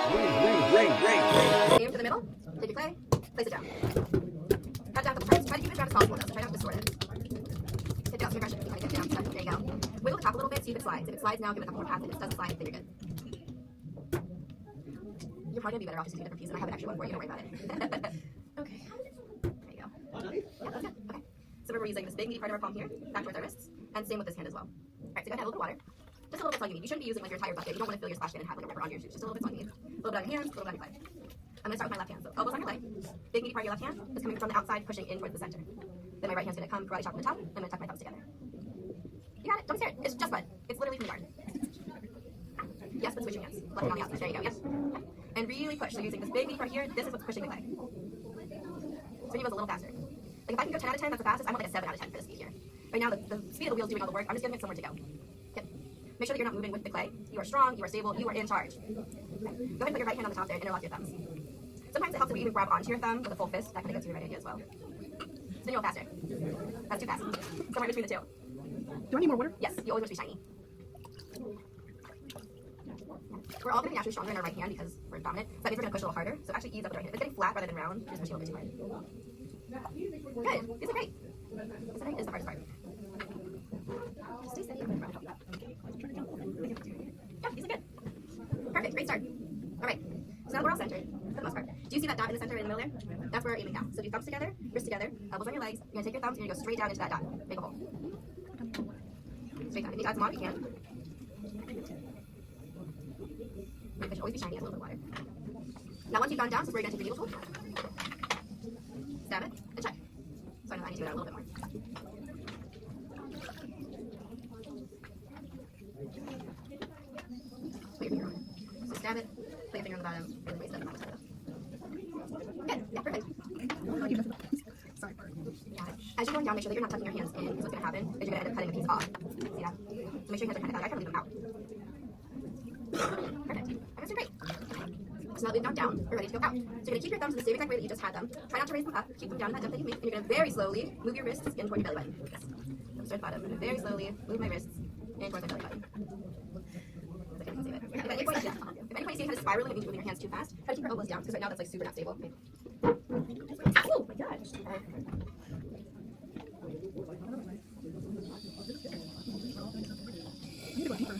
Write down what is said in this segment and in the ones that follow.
Aim to the middle, take your clay, place it down. Cut down a couple times. Try to keep it as round as possible though, so try not to distort it. Hit down some aggression. Kind of get it down. There you go. Wiggle the top a little bit, see if it slides. If it slides now, give it a couple more passes. If it doesn't slide, then you're good. You're probably gonna be better off just using a different piece, and I have an extra one for you. Don't worry about it. Okay. There you go. Yeah, that's good. Okay. So we're using this big meaty part of our palm here, back towards our wrists, and same with this hand as well. All right. So go ahead, a little bit of water. Just a little bit's all you need. You shouldn't be using like your entire bucket. You don't want to fill your splash pan and have like a river on your shoes. Just a little bit's all you need. A little bit on your hands, a little bit on your leg. I'm gonna start with my left hand. So elbows on your leg. Big meaty part of your left hand is coming from the outside, pushing in towards the center. Then my right hand's gonna come karate chop from the top. I'm gonna tuck my thumbs together. You got it. Don't be scared. It's just mud. It's literally from the garden. Yes, but switch your hands. Left hand on the outside. There you go. Yes. And really push. So using this big meaty part here, this is what's pushing the clay. So you goes a little faster. Like if I can go 10 out of 10, that's the fastest. I want like a 7 out of 10 for the speed here. Right now, the speed of the wheel's doing all the work. I'm just giving it somewhere to go. Okay. Make sure that you're not moving with the clay. You are strong. You are stable. You are in charge. Okay. Go ahead and put your right hand on the top there and interlock your thumbs. Sometimes it helps if you even grab onto your thumb with a full fist. That kind of gets you the right idea as well. So then you go faster. That's too fast. Somewhere between the two. Do I need more water? Yes, you always want to be shiny. We're all going to be naturally stronger in our right hand because we're dominant. So that means we're going to push a little harder. So actually ease up with our hand. It's getting flat rather than round. You're just pushing a little bit too hard. Good. These are great. This is the hardest part. Just stay steady. Yeah, these are good. Perfect. Great start. All right. So now we're all centered for the most part. Do you see that dot in the center in the middle there? That's where we're aiming down. So do thumbs together, wrists together, elbows on your legs. You're going to take your thumbs and you're going to go straight down into that dot. Make a hole. Straight down. If you add some water, you can. It should always be shiny as a little bit of water. Now once you've gone down, this is where you're going to take the needle tool. Stab it and check. So I know I need to do that a little bit more. Put your finger on it. So stab it, put your finger on the bottom, and then raise it up the bottom. Good. Yeah, perfect. Sorry. Yeah. As you're going down, make sure that you're not tucking your hands in, because what's going to happen is you're going to end up cutting a piece off. See that? So make sure your hands are kind of out. I kind of leave them out. Perfect. That's great. So now that we've gone down, we're ready to go out. So you're going to keep your thumbs in the same exact way that you just had them. Try not to raise them up. Keep them down in that depth that you made. And you're going to very slowly move your wrists in toward your belly button. Yes. So start at the bottom. I'm going to very slowly move my wrists in towards my belly button. If at any point, you see it kind of spiraling, it means you're moving your hands too fast. Try to keep your elbows down, because right now that's like super not stable. Okay. Oh my gosh. You need to go deeper.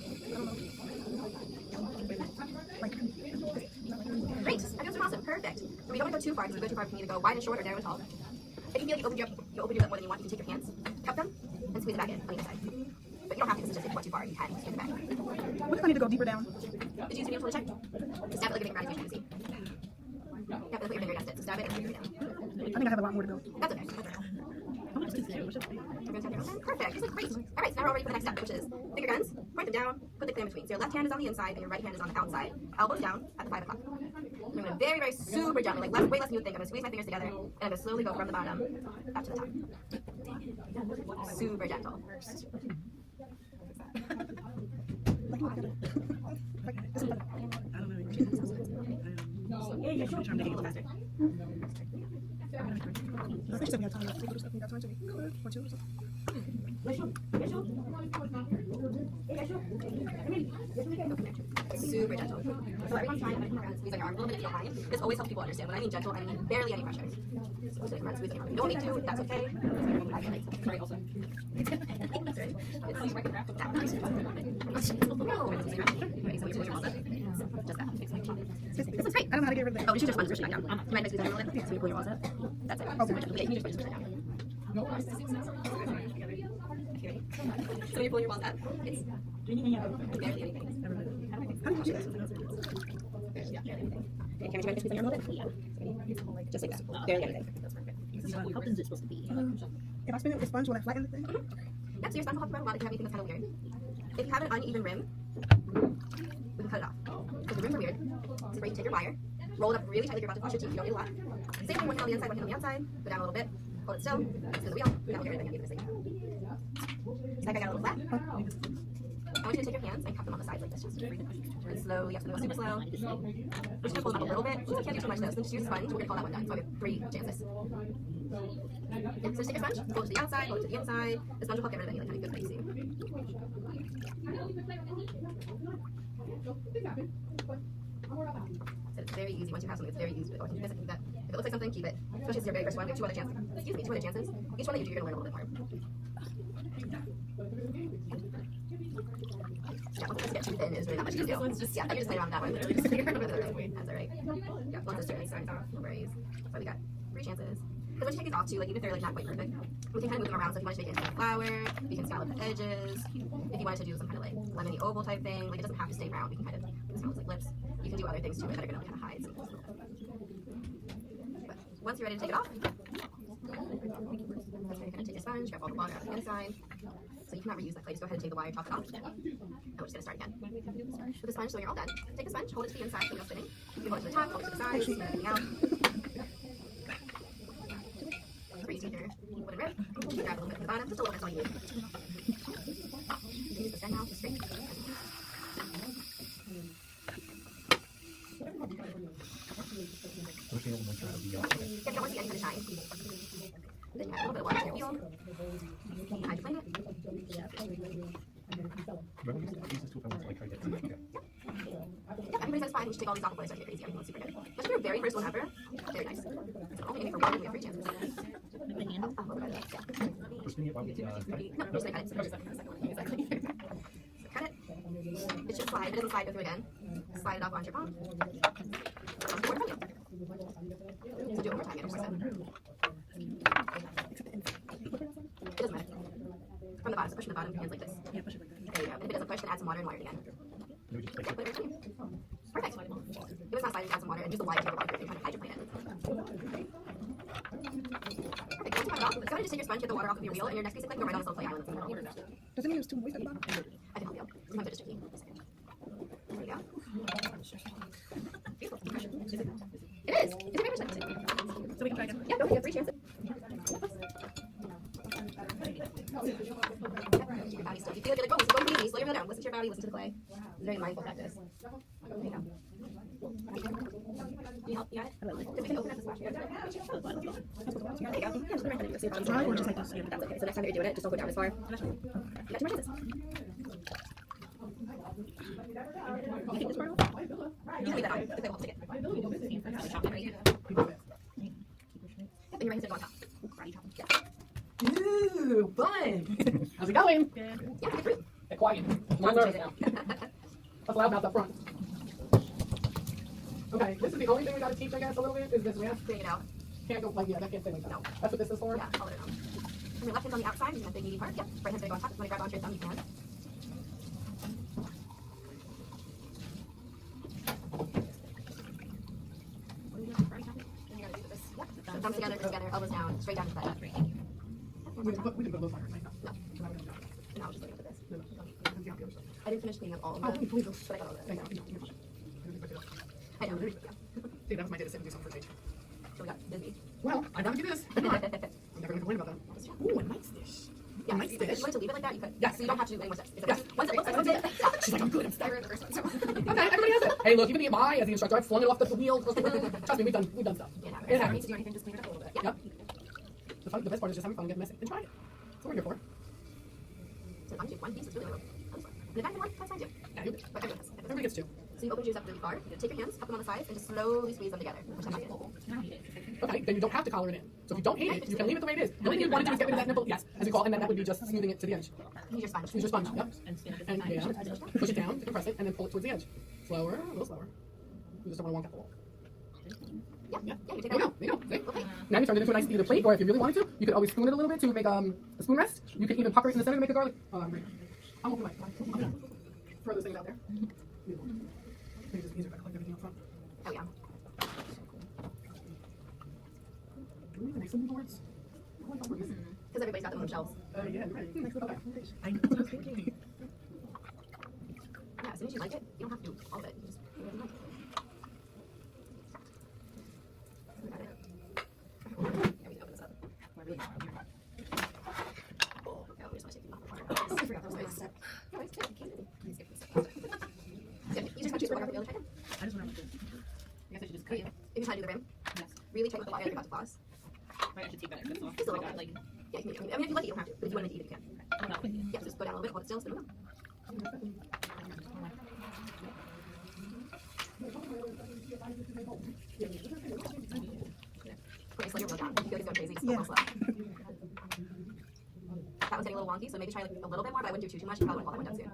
Great. I feel awesome. Perfect. So we don't want to go too far, because if we go too far, we can either go wide and short or narrow and tall. If you feel like you open your lip more than you want, you can take your hands, cup them, and squeeze it back in on either side. But you don't have to, because it's just if you went too far, you can squeeze it back. What if I need to go deeper down? Did you use your needle to check? Just stab it like you're making around as you can see. Yeah, but put your finger against it. So stab it and put your finger down. I think I have a lot more to go. That's okay. Perfect. This is great. All right, so now we're all ready for the next step, which is pick your guns, point them down, put the clay in between. So your left hand is on the inside and your right hand is on the outside. Elbows down at the 5 o'clock. I'm going to very, very super gently, like way less than you would think. I'm going to squeeze my fingers together and I'm going to slowly go from the bottom up to the top. Super gentle. I think we have time. I think we got time to be good or two or something. Super gentle. So everyone's trying to squeeze on your arm a little bit if you don't mind. This always helps people understand. When I mean gentle, I mean barely any pressure. So squeeze on your arm. You don't need to, that's okay. Sorry, also. This is great. I don't know how to get rid of it. Oh, you should just sponge pushing back down. You might make squeeze on your lip, so you pull your walls up. That's it. Okay. Yeah, you can just push it down. Okay. So when you pull your walls up, it's barely anything. How do you do that? Yeah, barely anything. Okay, can you squeeze on your lip? Yeah. Just like that. Barely anything. That's perfect. How thin is it supposed to be? If I spin it with a sponge, will I flatten the thing? Yep, so your sponge will help you out a lot if you have anything that's kind of weird. If you have an uneven rim, we can cut it off. Because the rims are weird. So take your wire, roll it up really tightly if you're about to flush your teeth. You don't need a lot. Same thing, one hand on the inside, one hand on the outside. Go down a little bit, hold it still, spin the wheel. Now we'll get rid of anything I'm missing. So I got a little flat. I want you to take your hands and cup them on the sides like this. Just really slowly, you have to go super slow. We're just going to pull them up a little bit. You can't do too much though, so just use a sponge. We're going to call that one done. So we have 3 chances. Yeah, so just take your sponge, roll it to the outside, roll it to the inside. The sponge will help get rid of any like kind of good greasy. So it's very easy. Once you have something, it's very easy to do this and keep that. If it looks like something, keep it. Especially since it's your very first one, we have 2 other chances. Excuse me, 2 other chances. Each one that you do, you're going to learn a little bit more. Yeah, once it gets too thin, it's really not much to do. Yeah, you're just playing around with that one. Literally just figure out whether that's alright. Yeah, once it's really starting off, no worries. So we got 3 chances. Because once you take these off too, like even if they're like not quite perfect, we can kind of move them around. So if you want to make it into a flower, you can scallop the edges. If you wanted to do some kind of like lemony oval type thing, like it doesn't have to stay round. We can kind of, this kind of looks like lips. You can do other things to it that are going to kind of hide some of this. But once you're ready to take it off, that's where you're going to take your sponge, grab all the water out of the inside. So you cannot reuse that clay. Just go ahead and take the wire, chop it off. And we're just going to start again. With the sponge, so when you're all done, take the sponge, hold it to the inside, so you're not spinning. You hold it to the top, hold it to the sides, spin everything out. Freeze your wooden rib. Grab a little bit from the bottom, just a little bit, that's all you need. You can use this gun now, just straight. Yeah, you don't want to see anything to shine. Then you add a little bit of water to your wheel. Hydroplane it. Everybody says fine, you should take all these off before they start to get crazy. Everything looks super good. Especially your very first one ever. Very nice. So only aiming for 1, we have 3 chances. No, just cut it. So cut it. It should slide. If it doesn't slide, go through again. Slide it off onto your palm. So do it one more time, get it. It doesn't matter. From the bottom, so push from the bottom, hands like this. There you go. And if it doesn't push, then add some water and wire it again. Yeah, put it right on you. Perfect. It was not sliding, add some water and use the wire to make it water if you're trying to hydroplane it. Perfect. Once you have it off, go ahead and just take your sponge, get the water off of your wheel, and your next piece of clay, go right on this little clay island that's in the middle. Does it mean it's too moist at the bottom? I can help you. Sometimes they're just tricky. There you go. Beautiful. It is. It's your favorite thing. So we can try again? Yeah, go ahead. You have 3 chances. Your body still. You feel like you're like, oh, this is going easy. Slow your wheel down. Listen to your body. Listen to the clay. It's a very mindful practice. There you go. Can you help? You got it? Then we can open up the splash. There you go. Yeah, just put it right there. See if it's Or just like this. That's okay. So next time you're doing it, just don't go down as far. You got 2 more chances. You take this part off? You can leave that on. The clay will help stick it. And your right hand's going to go on top. Karate chop. Yeah. Ooh, fun! How's it going? Good. Yeah, get through. Get quiet. My nerves now. That's loud mouth up front. Okay, this is the only thing we gotta teach, I guess, a little bit, is this math. Bring it out. Can't go like, yeah, that can't stay like that. No. That's what this is for? Yeah, follow it around. And your left hand's on the outside, using that big meaty part. Yep. Right hand's going to go on top. If you want to grab onto your thumb, you can. And you gotta do this. Yep. So thumbs together, elbows down, straight down to the bed. We can put those on right now. No. And I'll just look at this. No. I didn't finish cleaning up all of Oh, them, please. but I got all of Thank it. you. I know. Yeah. See, that was my day to sit and do something for stage. So we got busy. Well, I gotta do this. Come on. I'm never gonna complain about that. Ooh, a nice dish. Yeah, A nice if you dish. wanted to leave it like that, you could. Yes. So you don't have to do any more steps. Yes. Once it looks like something, stop. She's like, I'm good, I'm I ruined the first one, so. Okay, everybody has it. Hey, look, even the I, as the instructor, I flung it off the wheel. Trust me, we've done stuff. It happens. It If you need happens. to do anything, just clean it up a little bit. Yep. The best part is just having fun and getting messy. And try it. That's what we're here for. So as long as you have one piece, it's really little. And if I can work, that's fine too. Yeah, you, But everyone does. everybody gets 2. So you open your ears up really far. You take your hands, up them on the sides, and just slowly squeeze them together. Push them back in. Okay, then you don't have to collar it in. So if you don't hate it, you can leave it the way it is. The only thing you want to do is get rid of that nipple, yes, as we call it, and then that would be just smoothing it to the edge. Use your sponge. Use your sponge, yep. And yeah, push it down, compress it, and then pull it towards the edge. Slower, a little slower. You just don't want to walk up the wall. Yeah, Yeah, you take there that you go, one. there you go. See? Okay. Now you turn it into a nice either plate, or if you really wanted to, you could always spoon it a little bit to make a spoon rest. You could even pucker it in the center to make a garlic. Oh, I'm great. I'm open I'm gonna throw those things out there. Maybe just easier if I collect everything up front. Oh yeah. Do we need to make some new boards? Because everybody's got their own shelves. Yeah, right. Okay. I know what I was thinking. Yeah, as soon as you like it, you don't have to do all of it. You just do what you like. We got it. Yeah, we can open this up. Oh, we just want to take it off the part. I forgot that was my last step. No, it's good. You skip this step. Yeah, you just have to choose whatever the other chicken. I just want to. I guess I should just If you're trying to do the rim, Yes. really tight with the wire, you're about to floss. Right, I should take that extra off. Just a little I got, bit. like, Yeah, you can, I mean, if you like it, you don't have to. But if you wanted to eat it, you can. I'm not with you. Yeah, just go down a little bit, hold it still, spin it up. Yeah. little slow. That one's getting a little wonky, so maybe try like a little bit more, but I wouldn't do too much. You probably wouldn't want that one done soon.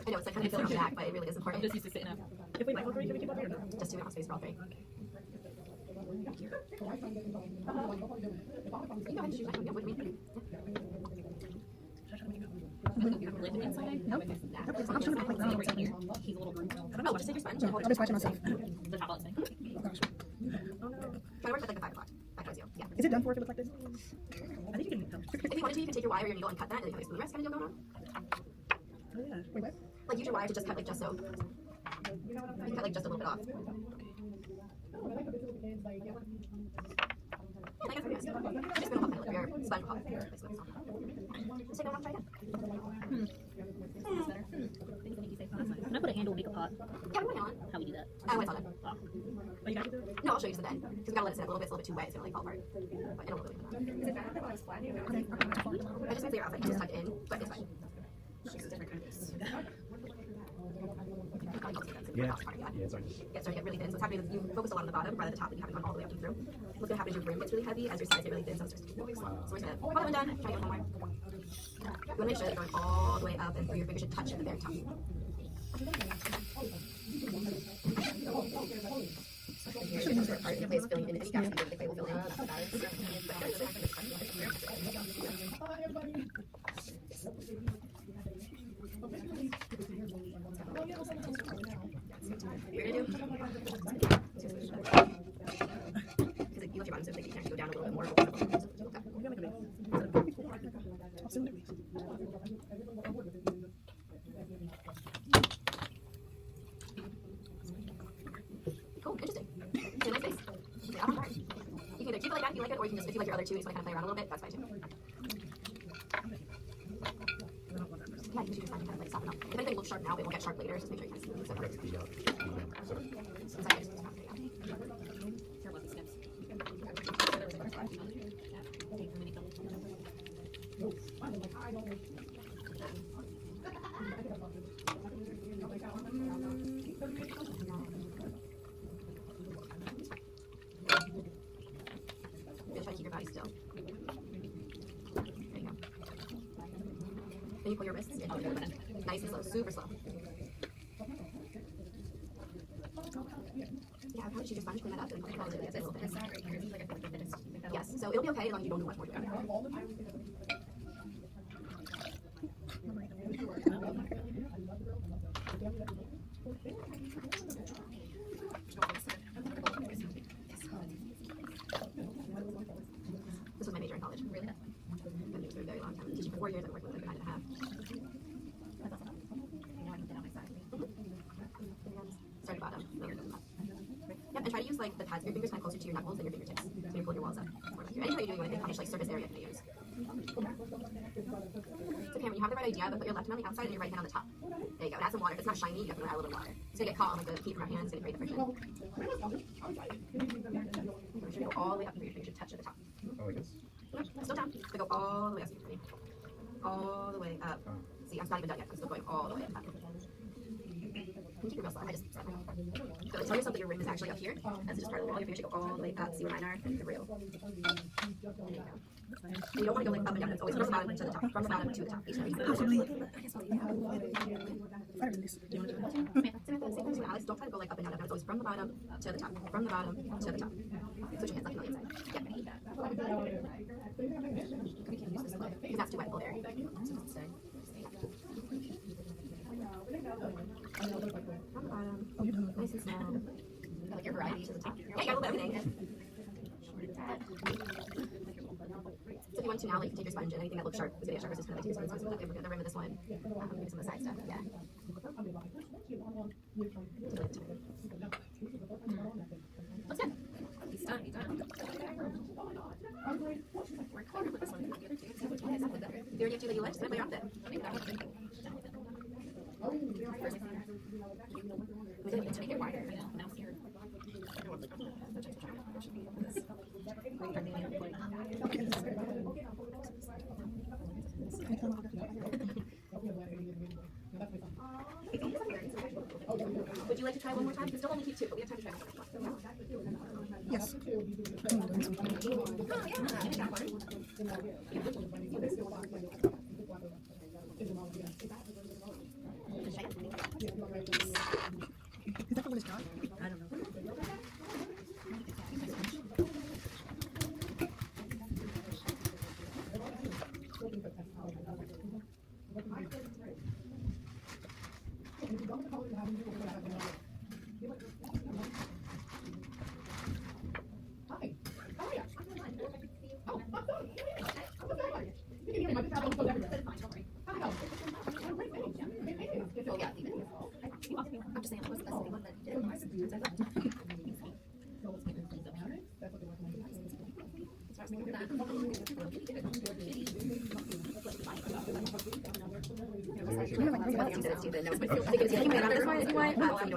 I know it's like kind of feeling jack, but it really is I'm important. just used to sitting up. If we like all three, can we keep all three or no? Just 2 and a half space for all 3. You can go ahead and choose that. Yeah, what do you mean? Live inside. Nope. Nah. I'm trying to like Right here. He's a little groove. Oh, just take your sponge and hold I'll it. be scratching myself. The top of the thing. Oh gosh. Oh no. Try to work at like the 5 o'clock. Back towards you. Yeah. Is it done for if it looks like this? I think you can help. If you wanted to, you can take your wire or your needle and cut that, and then you can the rest kind of deal going on. Oh yeah. Wait, what? Like use your wire to just cut like just so. You can cut like just a little bit off. Yeah, like that's pretty nice. Just gonna pop your sponge pop. Just take it off, try again. Can I put a handle and make a pot? Yeah, we're on. How we do that? When it's on it. Oh, you got to do it? No, I'll show you just the end. Because we gotta let it sit a little bit. It's a little bit too wet. It's gonna like fall apart. But it'll really come out. Okay. Okay. I just make sure your outfit is tucked in, but it's fine. Yeah, it's like Get starting to get really thin. So what's happening is you focus a lot on the bottom rather than the top, and you haven't gone all the way up and through. What's gonna happen is your rim gets really heavy as your sides get really thin, so it starts to keep moving slow. So we're just gonna pull it done, try to get one more. You wanna make sure that you're going all the way up and through. Your fingers should touch at the very top. Your part of your place filling in any gaps that they will fill in. That's the balance. You're gonna do. Because you left your bottom so big, you can actually go down a little bit more. You gotta make a base. I'll soon do these. Cool, interesting. It's a nice base. Yeah, I'm alright. You can either keep it like that if you like it, or you can just, if you like your other two, you just want to kind of play around a little bit, that's fine too. Yeah, you can choose your time to kind of like soften up. If anything looks sharp now, it will get sharp later, so just make sure you kind of smooth it that's over. the sort of Inside here, just yeah. Care about the steps. You're gonna try to keep your body still. There you go. Then you pull your wrists in. Nice and slow, super slow. Yeah, I probably should just sponge clean that up and put it all together a little bit. Yes, so it'll be okay as long as you don't do much more to it. This was my major in college. Really? I've been doing it for a very long time. I've been teaching for 4 years. I've worked with it for 9.5. Start at bottom. Yep, and try to use like the pads of your fingers kind of closer to your knuckles than your fingertips. So you're pulling your walls up. More like here. Anything you're doing, you want to think how much like surface area can you use. So Pam, when you have the right idea, but put your left hand on the outside and your right hand on the top. There you go. And add some water. If it's not shiny, you have to add a little bit of water. It's gonna get caught on like the heat from our hands. It's gonna create the friction. Make sure you go all the way up and your fingers should touch at the top. oh, I guess. Nope, still down. So go all the way up. All the way up. See, I'm not even done yet. I'm still going all the way up. Can you keep it real slow? I just so tell yourself that your rim is actually up here. That's just part of the wall. Your fingers should go all the way up. See where mine are? Through. There you go. And you don't want to go like up and down. It's always from the bottom to the top. From the bottom to the top. Each time you Fire in this. Do you want to do it? Samantha, Alex, don't try to go like up and down. It's always from the bottom to the top. From the bottom to the top. Switch your hands like on the inside. Yeah. We can use this glove because that's too wet full air. So just stay. From the bottom. Oh, you're done. Nice and slow. I like your variety to the top. Yeah, you got a little bit of everything. So if you want to now, like, take your sponge and anything that looks sharp is going to get sharper. So just kind of like take your sponge, the rim of this one, maybe some of the side stuff. Yeah. Looks good. He's done. He's done. We're clear with this one. The other two. Yeah, exactly. If you already have two that you like, just play around with it. First, we did it to make it wider. Now it's here. like to try one more time? We still only keep 2, but we have time to try one more. Yes. Is that what it's called? I don't know. Hi. How are you? Oh, I'm sorry. You can hear me. My tablet goes everywhere. How do you know? Oh, great, thanks. Oh, yeah, leave it. I'm just saying, what's the best one that you did? That's what they It's stupid. No, but you can wait on this one if you want. I'll tell you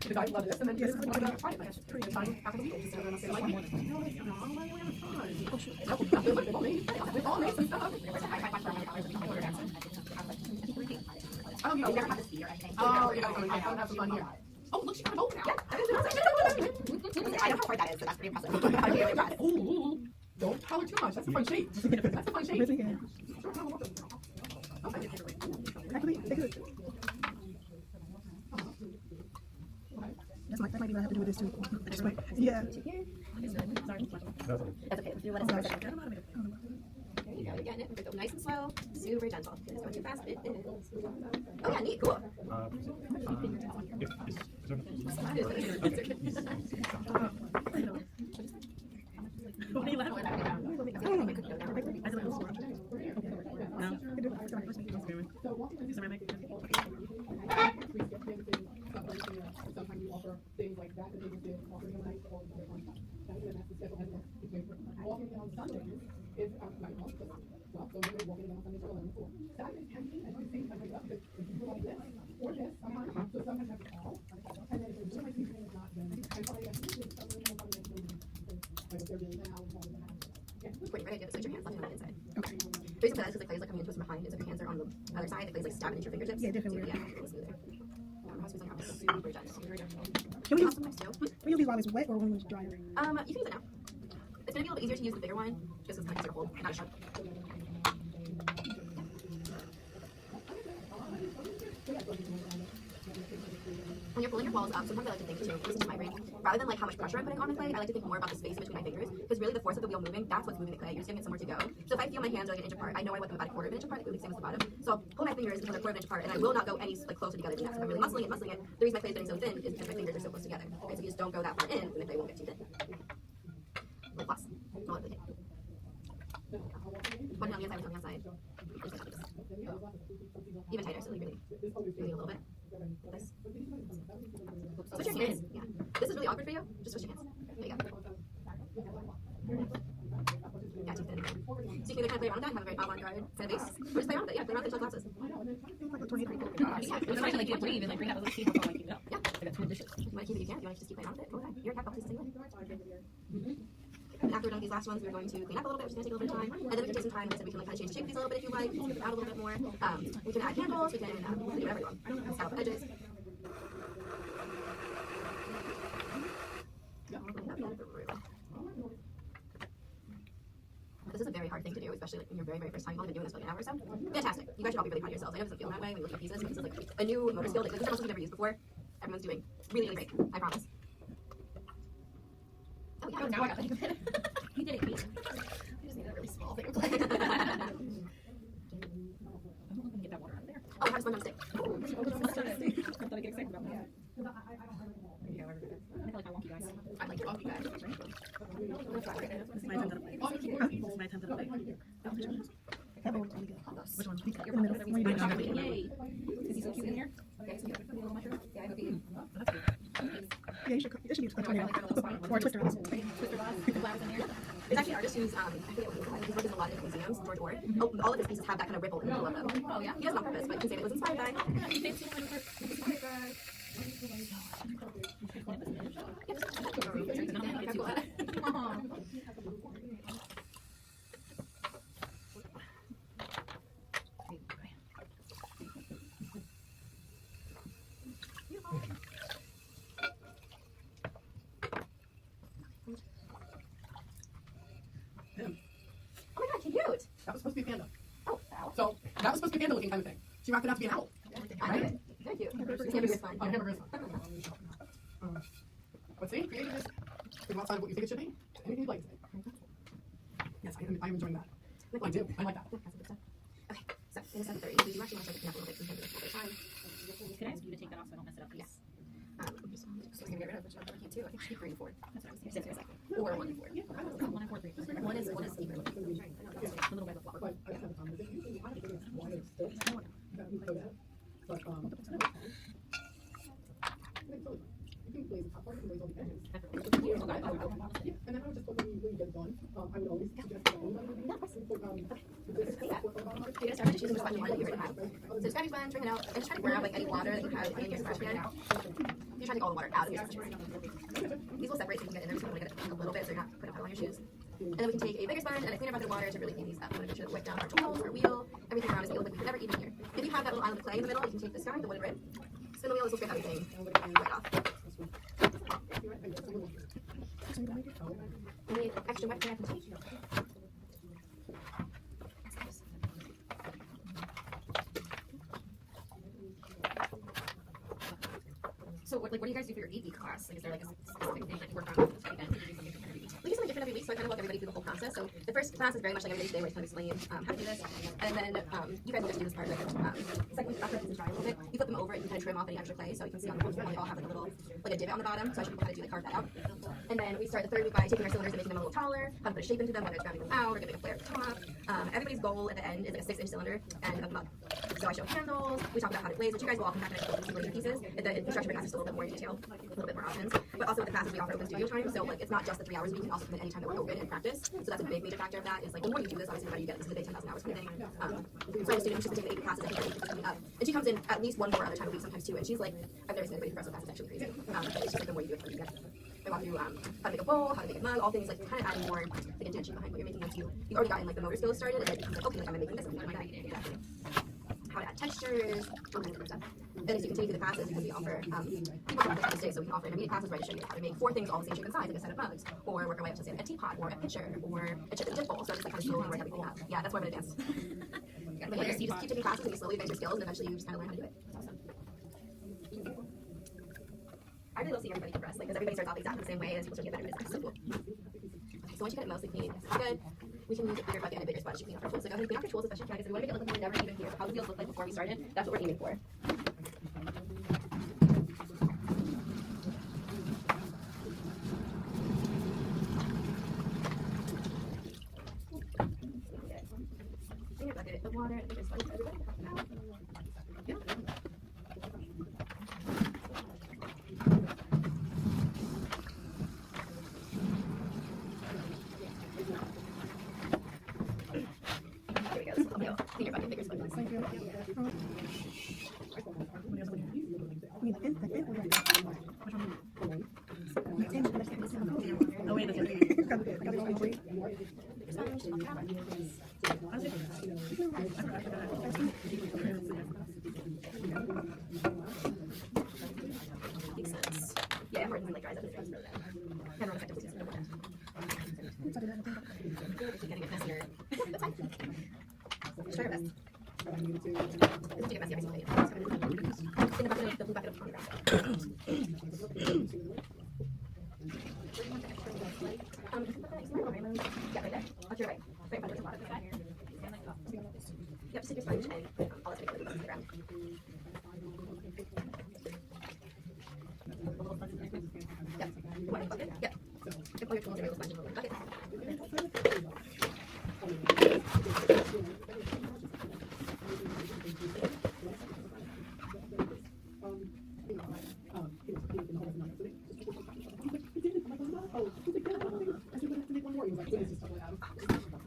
The guy loved this, and then this is what I got tried. Like, pretty time after the week. Just like, oh, my God, oh, shoot. It's all nice and stuff. Oh, you never have to see her, I think. Oh, yeah, I have some fun here. Oh, look, she got it open now. I don't know how hard that is, but that's pretty impressive. I'm really impressed. Ooh, don't holler too much. That's a fun shape. That's a fun shape. Really good. Actually, they could. That might be what I have to do with this too. Just wait. Yeah. That's it. That's okay. Do what it's supposed to do. There you go. You're getting it. Go nice and slow. Super gentle. It's going too fast, but it is. Oh, yeah, neat. Cool. Sometimes you offer things like that they just did offering a night or that's the schedule has walking down Sundays is like well, so you're walking down Sundays for 11 school. Saturdays can be, as you see, like up because if you do like this or this, sometimes so sometimes have to call, and then if you're doing like something that's not then I probably have to do something like what they're doing now. When you're ready to switch your hands left and right inside. Okay. The reason for that is because the clay is like coming into us from behind. Is if your hands are on the other side, the clay is like stabbing into your fingertips. Yeah, definitely. So, yeah, it's smoother. Super gentle. Can we use, Sometimes too. we use these while it's wet or when it's dry? You can use it now. It's gonna be a little bit easier to use the bigger one, just because it's kind of hold, not a sharp. When you're pulling your balls up, sometimes I like to think too, this is my brain, rather than like how much pressure I'm putting on the clay, I like to think more about the space between my fingers, because really the force of the wheel moving, that's what's moving the clay. You're just giving it somewhere to go. So if I feel my hands are like an inch apart, I know I want them about a quarter of an inch apart, like the same as the bottom. So I'll pull my fingers until they're a quarter of an inch apart, and I will not go any like closer together than that. So I'm really muscling it. The reason my clay is getting so thin is because my fingers are so close together. Right? So you just don't go that far in, and the clay won't get too thin. Plus, don't let it hit. One on the inside, one on the outside. Even tighter, so like really a little bit. This. Switch your hands. Yeah. This is really awkward for you. Just switch your hands. There you go. Yeah, too thin. So you can either kind of play around with that and have a very avant-garde kind of base, or just play around with it. Yeah, play around with it until it collapses. Yeah, we're trying to like breathe and like bring out those teeth while I keep it up. Yeah. I got 2 dishes. If you want to keep it, you can. If you want to just keep playing around with it, go ahead. You're a cat box anyway. And after we're done with these last ones, we're going to clean up a little bit, which is going to take a little bit of time. And then we can take some time, like I said, we can like kind of change the shape of these a little bit if you like, move it around a little bit more. We can add handles, we can do whatever you want. Scallop edges. This is a very hard thing to do, especially like when you're very, very first time. You've only been doing this for like an hour or so. Fantastic. You guys should all be really proud of yourselves. I know it doesn't feel that way when you look at pieces, but this is like a new motor skill. Like, these are muscles you've never used before. Everyone's doing really, really great. I promise. Oh, yeah. Now I got it. He did it, Pete. I just need a really small thing. I'm not gonna get that water out of there. Oh, how to sponge on a stick. I thought I'd get excited about that. I feel like I want you guys. I like your coffee, guys. This is my attempt at a play. This is my attempt at a play. That one was really good. Which one? In the middle. Where you doing now? Yay! Is he so cute in here? Yeah, I hope you. Yeah, you should. It should be a tornado. Or a twister. Twister rods, the flowers in there. There's actually artists who's, I forget what he's like. He's worked in a lot of museums, door to door. Oh, all of his pieces have that kind of ripple in the middle of them. Oh, yeah? He does it on purpose, but you can say it was inspired by. You fancy one of her? Aw. like panda looking kind of thing. She rocked it out to be an owl. I like it. Thank you. This hamburger is fun. Oh, hamburger is fun. But see, creative is think outside of what you think it should be. Anything you'd like to say. Yes, I'm enjoying that. I do. I like that. Okay, so in 7:30, we do actually want to start picking up a little bit because we have a little time. Could I ask you to take that off so I don't mess it up? Yes. I'm just gonna get rid of which one I can't do. I think she 3 and 4. That's what I was Six thinking. or second. Or 1 and 4. 1 and 4, 3. One is deeper. The little bag of flour. But I just have a conversation. I don't think it's why it's still that we know that. But you can blaze the top part, you can blaze all the edges. Yeah, and then I would just put when you get done, I would always suggest that anybody would do that. You're gonna start by just using the sponge water that you already have. So just grab your sponge, bring it out, and just try to pour out like any water that you have in your splash pan. You're trying to take all the water out of your sponge. These will separate so you can get in there, so you want to get it a little bit so you're not putting it on your shoes. And then we can take a bigger sponge and a cleaner bucket of water to really clean these up. We want to make sure that we wipe down our tools, our wheel, everything around us, the liquid we never even here. If you have that little island of clay in the middle, you can take this guy, the wooden rib, spin the wheel, this will scrape everything right off. We need extra wet craft. So what do you guys do for your EP class? Like, is there like a specific thing that you work on each weekend? We do something different every week, so I kind of walk everybody through the whole process. So the first class is very much like every day today, where I kind of explain how to do this, and then you guys will just do this part of it. Second week, after it's dry a little bit, you flip them over and you kind of trim off any extra clay, so you can see on the ones they all have like a little like a divot on the bottom. So I show people how to do like carve that out. And then we start the third week by taking our cylinders and making them a little taller, how to put a shape into them, whether it's rounding them out or giving a flare at the top. Everybody's goal at the end is like a 6-inch cylinder and you hook them up. So I show handles, we talk about how to glaze, which you guys will all come back and explain pieces. The instructor class is a little bit more in detail, a little bit more options. But also with the classes we offer open studio time, so like it's not just the 3 hours, we can also come in any time that we're open and practice. So that's a big major factor of that is like the more you do this, obviously the better you get. This is a big 10,000 hours kind of thing. So I have a student, she's been taking 8 classes, I think she's coming up. And she comes in at least 1 more other time a week, sometimes 2, and she's like, I've never seen anybody progress with that, it's actually crazy. It's just like the more you do it, the more you get. I walk through how to make a bowl, how to make a mug, all things like kind of adding more like intention behind what you're making once you've already gotten like the motor skills started, and then it becomes like, okay, like I'm making this, I'm making that. Exactly. How to add textures, all kinds of different stuff. Then as you continue through the classes, because we offer people can practice day, so we can offer intermediate classes where I just show you how to make 4 things all the same shape and size, like a set of mugs, or work our way up to say a teapot, or a pitcher, or a chip and dip bowl. So I just like kind of slowly work everything up. Yeah, that's more of an advanced. But yeah, you just keep taking classes and you slowly advance your skills, and eventually you just kind of learn how to do it. It's awesome. I really love seeing everybody progress, like because everybody starts off exactly the same way, and people start to get better. It's so cool. Okay, so once you get it mostly clean, it's good. We can use a bigger bucket and a bigger sponge to clean up our tools. So go ahead and clean up your tools as best you can, because we want to make it look like we never even here. How the wheels look like before we started, that's what we're aiming for. Clean your bucket of water and a bigger sponge for everybody. Yeah. Clean your bucket, bigger sponge. Thank you. Oh, wait, that's it. Makes sense. Yeah, it hardens and like dries up the things. Kind of effective. If you're getting it messier, that's fine. Try your best. It doesn't get messy every single day. In the bucket of the blue bucket of pond grass. Yeah, right there. Off your right. Right under the bottom. Yep, just take your sponge and all that's making the ground. Yep. One bucket. Yep. All your tools are in the sponge in the bucket.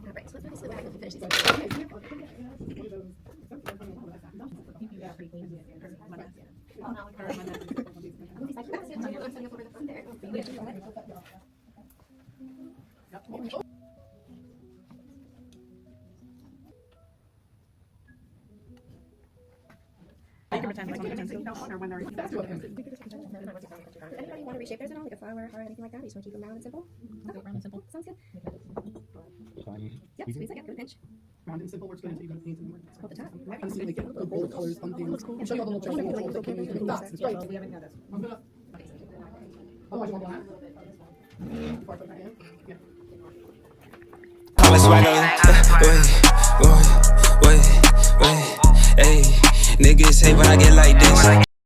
Alright, so let's move this back and finish these. You can pretend like or when they're That's what it is. Anybody want to reshape theirs at all, like a flower, heart, anything like that? You just want to keep them round and simple? Round and simple. Sounds good. Fine. Yep, squeeze it, yeah, give it a pinch. Round and simple works good until you go to paint and work. Hold the top. Kind of see like the bold colors on things. Looks cool. I'll show you all the little tricks and that can use to make dots and stripes. We haven't got this. I'm gonna. Otherwise, you want black? Before I put it back in. Yeah. All the swagger, wait, hey, niggas hate when I get like this.